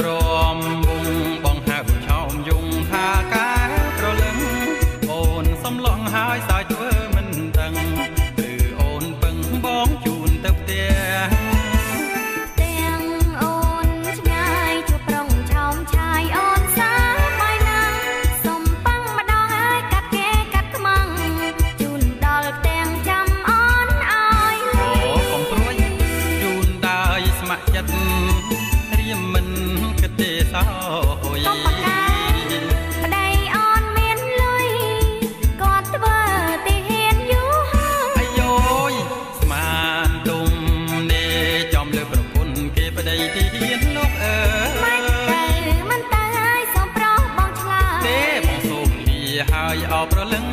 រំវងបងហៅឆោមយងថាកាប្រលឹងអូនសំឡងហើយសាយធ្វើមិនដឹងឬអូនពឹងបងជូនទៅផ្ទះទាំងអូនឆ្ងាយជួបប្រុងឆោមឆាយអូនសាបាយណាស់សុំប៉ឹងម្ដងហើយកាត់គេកាត់ខ្មាំងជូនដល់ទាំងចាំអូនឲ្យលីកុំព្រួយជូនដោយស្ម័គ្រចិត្តរៀមមិនគិតទេសោយប្តីអូនមានលុយគាត់ធ្វើទីហ៊ានយូរហើយអាយ៉យស្មានទុំនេះចំលើប្រពន្ធគេប្តីទីហ៊ានលោកអើមិនទៅហើយសូមប្រុសបងឆ្លើយទេបងសូមលាហើយអោប្រលឹង